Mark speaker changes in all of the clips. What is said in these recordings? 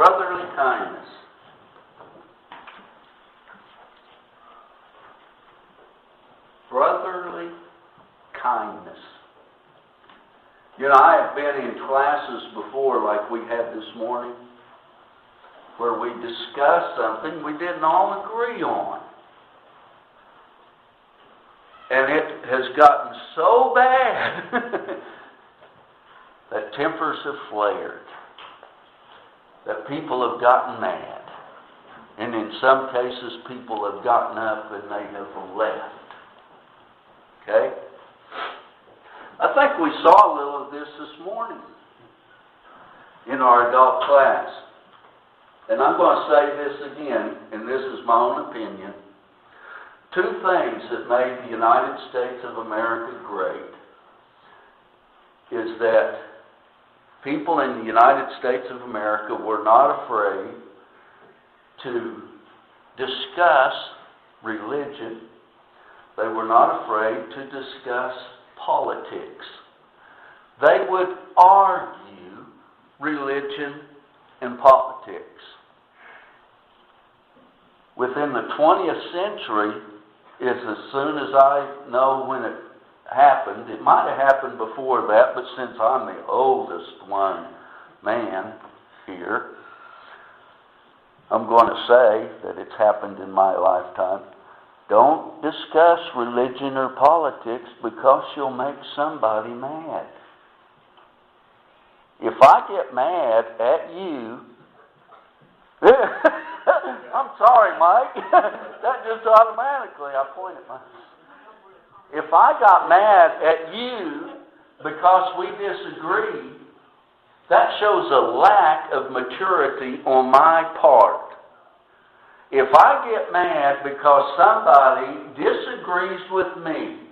Speaker 1: Brotherly kindness. Brotherly kindness. You know, I have been in classes before, like we had this morning, where we discussed something we didn't all agree on. And it has gotten so bad that tempers have flared, that people have gotten mad, and in some cases people have gotten up and they have left. Okay? I think we saw a little of this morning in our adult class. And I'm going to say this again, and this is my own opinion. Two things that made the United States of America great is that people in the United States of America were not afraid to discuss religion. They were not afraid to discuss politics. They would argue religion and politics. Within the 20th century, is as soon as I know when it happened, it might have happened before that, but since I'm the oldest man here, I'm going to say that it's happened in my lifetime. Don't discuss religion or politics because you'll make somebody mad. If I get mad at you, I'm sorry, Mike. That just automatically, I point at myself. If I got mad at you because we disagree, that shows a lack of maturity on my part. If I get mad because somebody disagrees with me,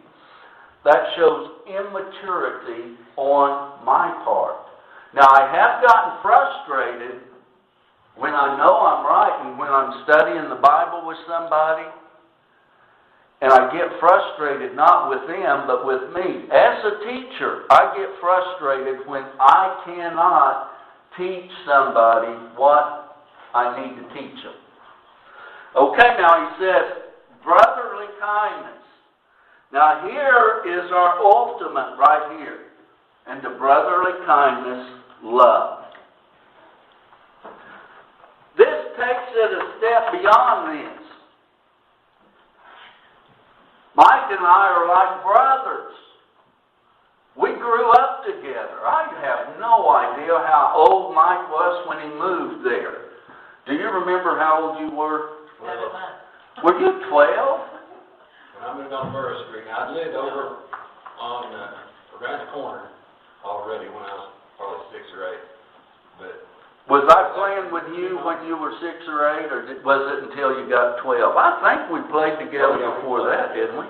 Speaker 1: that shows immaturity on my part. Now, I have gotten frustrated when I know I'm right and when I'm studying the Bible with somebody, and I get frustrated not with them, but with me. As a teacher, I get frustrated when I cannot teach somebody what I need to teach them. Okay, now he says, brotherly kindness. Now here is our ultimate right here. And to brotherly kindness, love. This takes it a step beyond this. Mike and I are like brothers. We grew up together. I have no idea how old Mike was when he moved there. Do you remember how old you were?
Speaker 2: 12.
Speaker 1: Were you 12?
Speaker 2: When I moved on Burr Street, I lived over on around the corner already when I was probably 6 or 8. But
Speaker 1: was I playing with you when you were 6 or 8, or was it until you got 12? I think we played together before that, didn't we?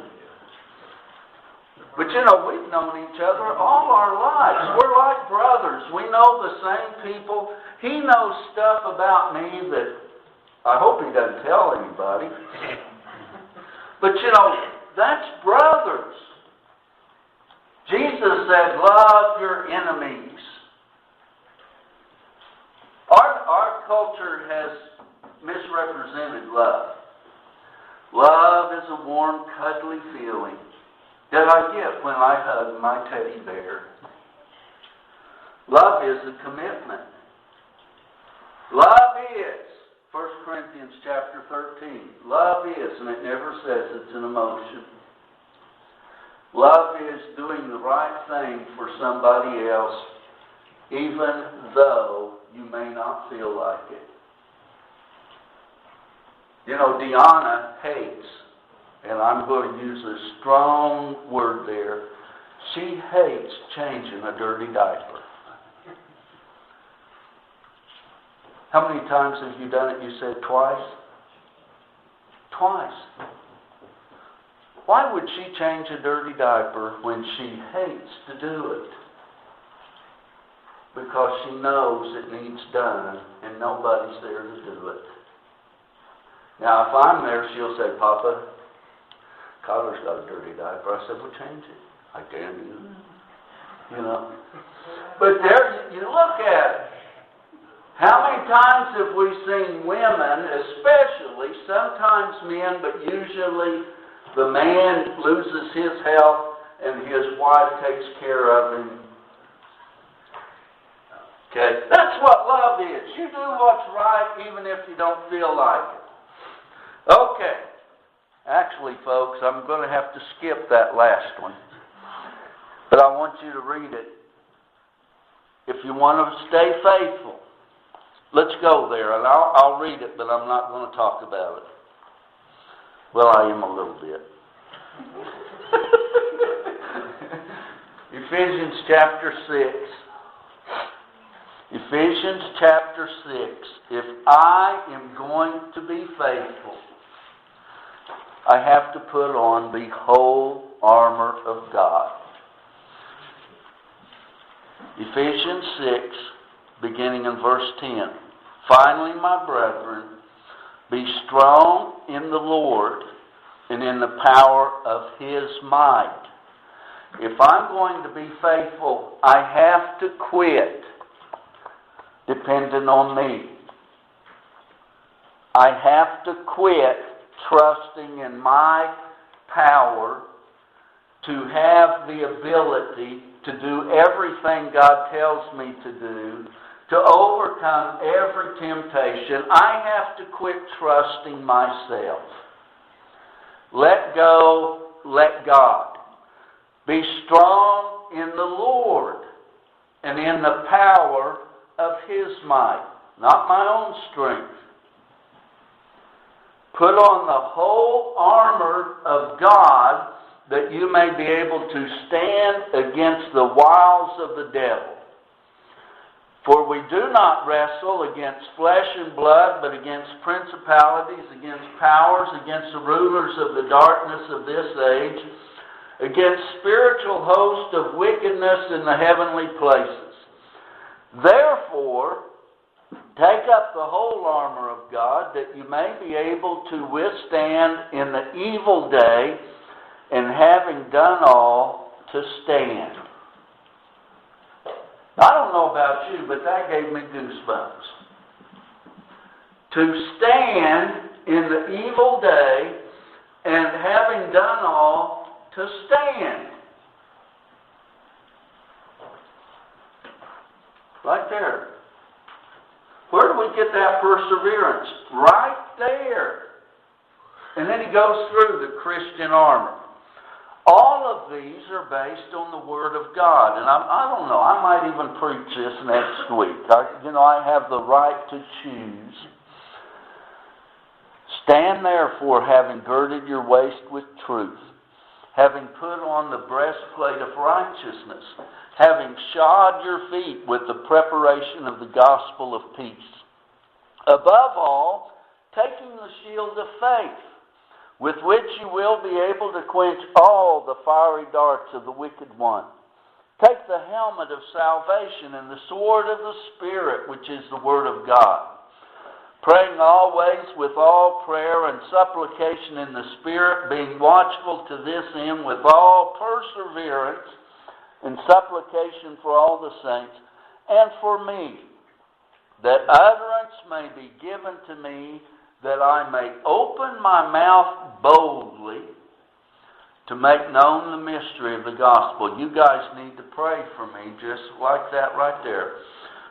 Speaker 1: But you know, we've known each other all our lives. We're like brothers. We know the same people. He knows stuff about me that I hope he doesn't tell anybody. But you know, that's brothers. Jesus said, love your enemies. Our culture has misrepresented love. Love is a warm, cuddly feeling that I get when I hug my teddy bear. Love is a commitment. Love is 1 Corinthians chapter 13. Love is, and it never says it's an emotion. Love is doing the right thing for somebody else, even though you may not feel like it. You know, Deanna hates, and I'm going to use a strong word there, she hates changing a dirty diaper. How many times have you done it? You said twice? Twice. Why would she change a dirty diaper when she hates to do it? Because she knows it needs done and nobody's there to do it. Now, if I'm there, she'll say, Papa, Kyler's got a dirty diaper. I said, well, change it. I dare you. You know. But there, you look at it. How many times have we seen women, especially, sometimes men, but usually the man loses his health and his wife takes care of him? Okay, that's what love is. You do what's right even if you don't feel like it. Okay. Actually, folks, I'm going to have to skip that last one. But I want you to read it. If you want to stay faithful, let's go there. And I'll read it, but I'm not going to talk about it. Well, I am a little bit. Ephesians chapter 6. Ephesians chapter 6. If I am going to be faithful, I have to put on the whole armor of God. Ephesians 6, beginning in verse 10. Finally, my brethren, be strong in the Lord and in the power of His might. If I'm going to be faithful, I have to quit depending on me. I have to quit trusting in my power to have the ability to do everything God tells me to do, to overcome every temptation. I have to quit trusting myself. Let go, let God. Be strong in the Lord and in the power of His might, not my own strength. Put on the whole armor of God that you may be able to stand against the wiles of the devil. For we do not wrestle against flesh and blood, but against principalities, against powers, against the rulers of the darkness of this age, against spiritual hosts of wickedness in the heavenly places. Therefore, take up the whole armor of God, that you may be able to withstand in the evil day, and having done all, to stand. I don't know about you, but that gave me goosebumps. To stand in the evil day, and having done all, to stand. Right there. Where do we get that perseverance? Right there. And then he goes through the Christian armor. All of these are based on the Word of God. And I don't know, I might even preach this next week. I have the right to choose. Stand therefore, having girded your waist with truth, having put on the breastplate of righteousness, having shod your feet with the preparation of the gospel of peace. Above all, taking the shield of faith, with which you will be able to quench all the fiery darts of the wicked one. Take the helmet of salvation and the sword of the Spirit, which is the Word of God. Praying always with all prayer and supplication in the Spirit, being watchful to this end with all perseverance and supplication for all the saints, and for me, that utterance may be given to me, that I may open my mouth boldly to make known the mystery of the gospel. You guys need to pray for me, just like that right there.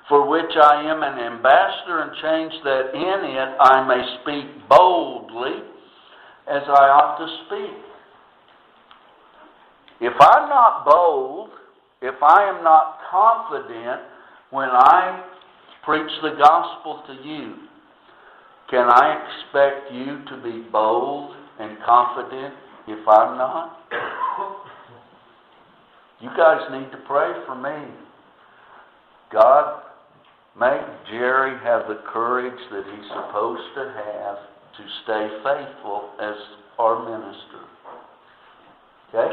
Speaker 1: For which I am an ambassador in chains, that in it I may speak boldly as I ought to speak. If I'm not bold, if I am not confident when I preach the gospel to you, can I expect you to be bold and confident if I'm not? You guys need to pray for me. God, make Jerry have the courage that he's supposed to have to stay faithful as our minister. Okay?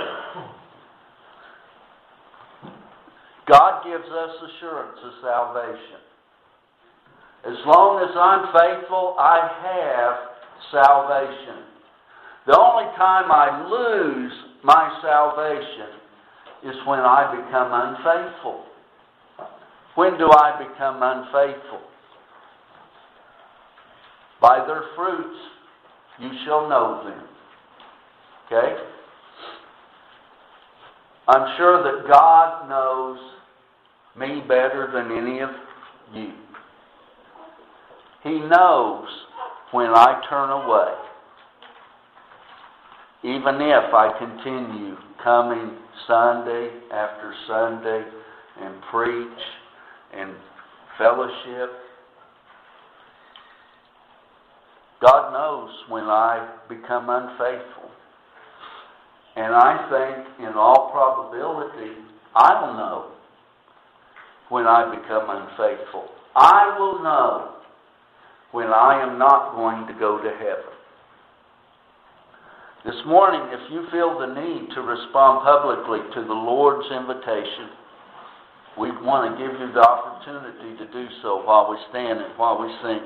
Speaker 1: God gives us assurance of salvation. As long as I'm faithful, I have salvation. The only time I lose my salvation is when I become unfaithful. When do I become unfaithful? By their fruits you shall know them. Okay? I'm sure that God knows me better than any of you. He knows when I turn away. Even if I continue coming Sunday after Sunday and preach and fellowship, God knows when I become unfaithful. And I think, in all probability, I'll know when I become unfaithful. I will know when I am not going to go to heaven. This morning, if you feel the need to respond publicly to the Lord's invitation, we want to give you the opportunity to do so while we stand and while we sing.